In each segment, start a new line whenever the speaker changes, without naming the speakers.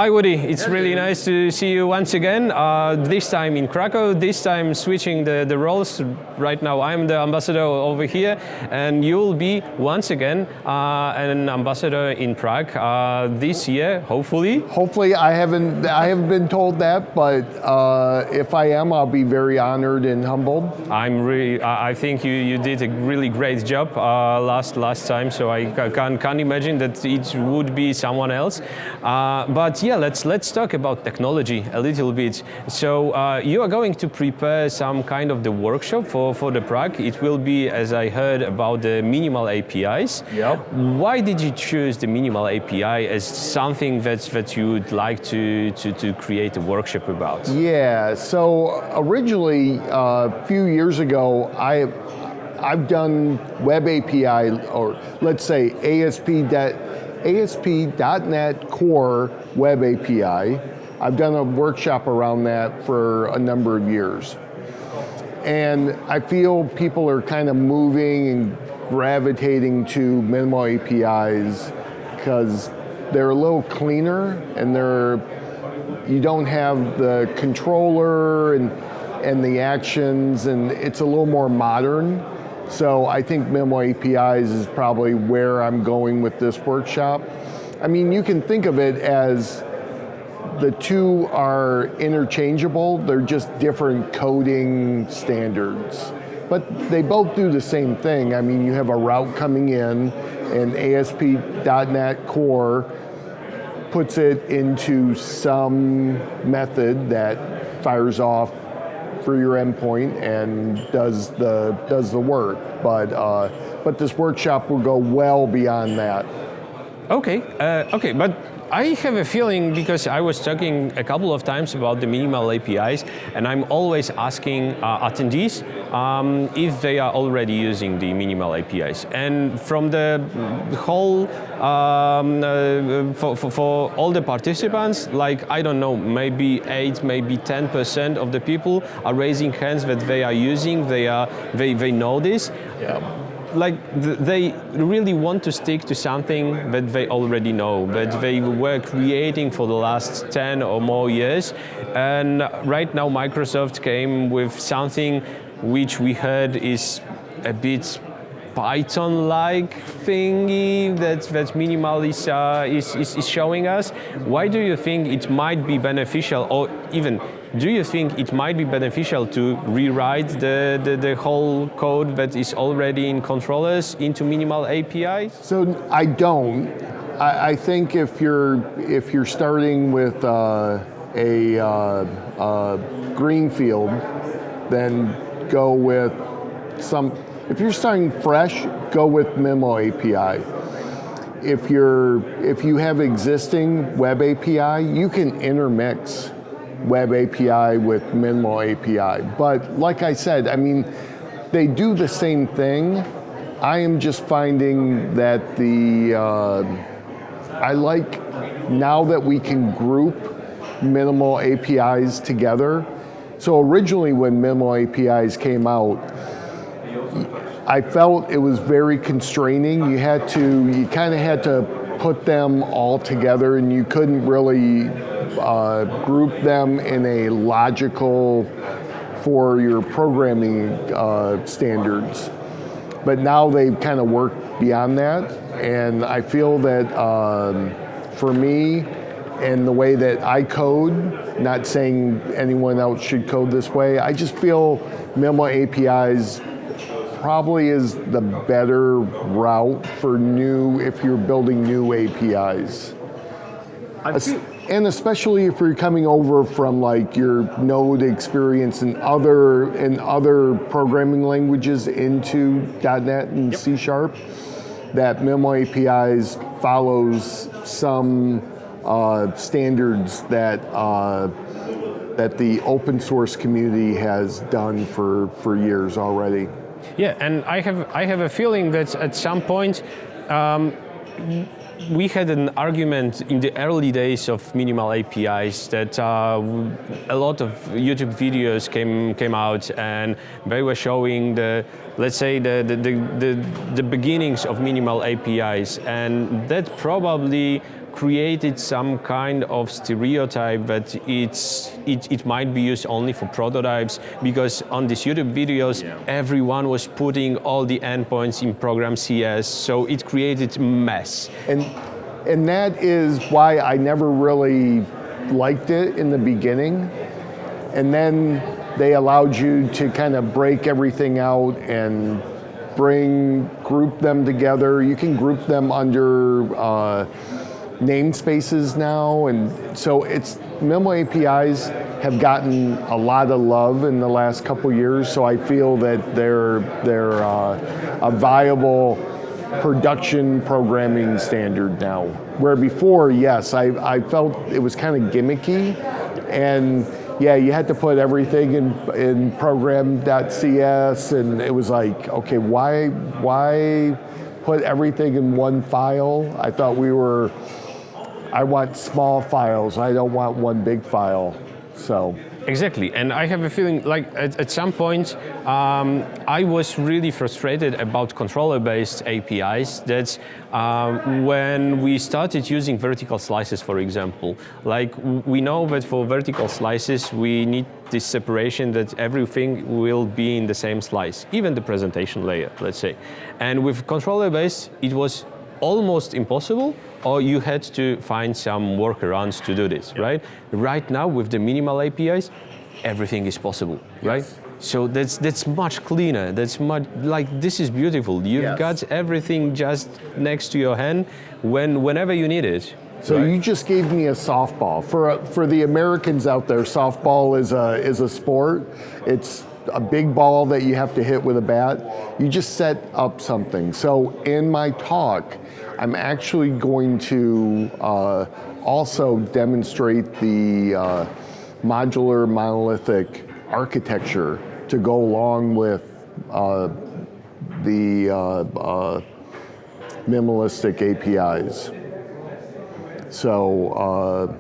Hi Woody, it's really nice to see you once again. This time in Krakow, this time switching the roles. Right now I'm the ambassador over here, and you'll be once again an ambassador in Prague this year, hopefully.
Hopefully, I haven't been told that, but if I am, I'll be very honored and humbled.
I think you did a really great job last time, so I can't imagine that it would be someone else. But yeah, let's talk about technology a little bit. So you are going to prepare some kind of the workshop for the Prague. It will be, as I heard, about the minimal APIs.
Yep.
Why did you choose the minimal API as something that you would like to create a workshop about?
Yeah. So originally, a few years ago, I've done Web API, or let's say ASP.NET Core Web API. I've done a workshop around that for a number of years. And I feel people are kind of moving and gravitating to minimal APIs because they're a little cleaner and you don't have the controller and the actions, and it's a little more modern. So I think minimal APIs is probably where I'm going with this workshop. I mean, you can think of it as the two are interchangeable. They're just different coding standards, but they both do the same thing. I mean, you have a route coming in, and ASP.NET Core puts it into some method that fires off for your endpoint and does the work. But this workshop will go well beyond that.
Okay, but I have a feeling, because I was talking a couple of times about the minimal APIs, and I'm always asking attendees if they are already using the minimal APIs. And from the whole, for all the participants, like, I don't know, maybe 8, maybe 10% of the people are raising hands that they are using, they know this.
Yeah.
Like, they really want to stick to something that they already know, that they were creating for the last 10 or more years. And right now Microsoft came with something which we heard is a bit Python-like thingy that minimal is showing us. Why do you think it might be beneficial, or even do you think it might be beneficial to rewrite the whole code that is already in controllers into minimal APIs?
So I don't. I think if you're starting with a greenfield, then go with some. If you're starting fresh, go with minimal API. If you have existing Web API, you can intermix Web API with minimal API. But like I said, I mean, they do the same thing. I am just finding that I like now that we can group minimal APIs together. So originally when minimal APIs came out, I felt it was very constraining. You kind of had to put them all together, and you couldn't really group them in a logical for your programming standards. But now they've kind of worked beyond that, and I feel that for me and the way that I code, not saying anyone else should code this way, I just feel minimal APIs probably is the better route for if you're building new APIs. And especially if you're coming over from like your Node experience and other programming languages into .NET and C#, that minimal APIs follows some standards that the open source community has done for years already.
Yeah, and I have a feeling that at some point we had an argument in the early days of minimal APIs that a lot of YouTube videos came out, and they were showing the beginnings of minimal APIs, and that probably created some kind of stereotype that it might be used only for prototypes, because on these YouTube videos, everyone was putting all the endpoints in program CS, so it created mess.
And that is why I never really liked it in the beginning. And then they allowed you to kind of break everything out and group them together. You can group them under namespaces now, and so minimal APIs have gotten a lot of love in the last couple years. So I feel that they're a viable production programming standard now. Where before, yes, I felt it was kind of gimmicky, and yeah, you had to put everything in program.cs, and it was like, okay, why put everything in one file? I thought I want small files. I don't want one big file. So.
Exactly, and I have a feeling like at some point I was really frustrated about controller-based APIs. That's when we started using vertical slices, for example. Like, we know that for vertical slices we need this separation, that everything will be in the same slice, even the presentation layer, let's say. And with controller-based, it was almost impossible, or you had to find some workarounds to do this, right? Right now, with the minimal APIs, everything is possible, right?
Yes.
So that's much cleaner. That's much, like, this is beautiful. You've got everything just next to your hand whenever you need it.
So you just gave me a softball. For the Americans out there, softball is a sport. It's a big ball that you have to hit with a bat. You just set up something. So in my talk, I'm actually going to also demonstrate the modular monolithic architecture to go along with the minimalistic APIs. So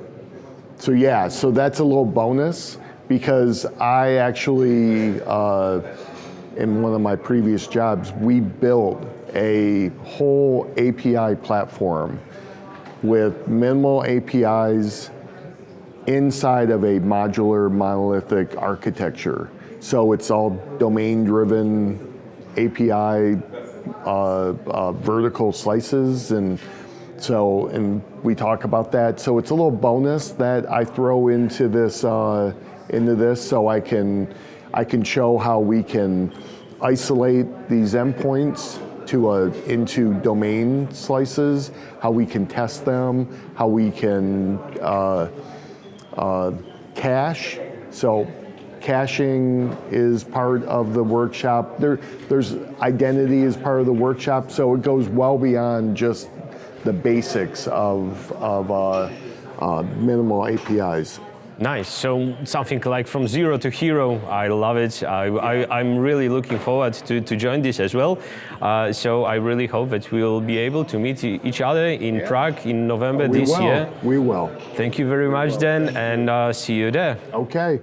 yeah, so that's a little bonus, because I actually, in one of my previous jobs, we built a whole API platform with minimal APIs inside of a modular monolithic architecture. So it's all domain-driven API vertical slices, and we talk about that. So it's a little bonus that I throw into this, so I can show how we can isolate these endpoints into domain slices, how we can test them, how we can cache. So caching is part of the workshop. There's identity as part of the workshop, so it goes well beyond just the basics of minimal APIs.
Nice. So something like from zero to hero. I love it. I'm really looking forward to join this as well. So I really hope that we'll be able to meet each other in Prague in November this year.
We will.
Thank you very much, Dan, and see you there.
Okay.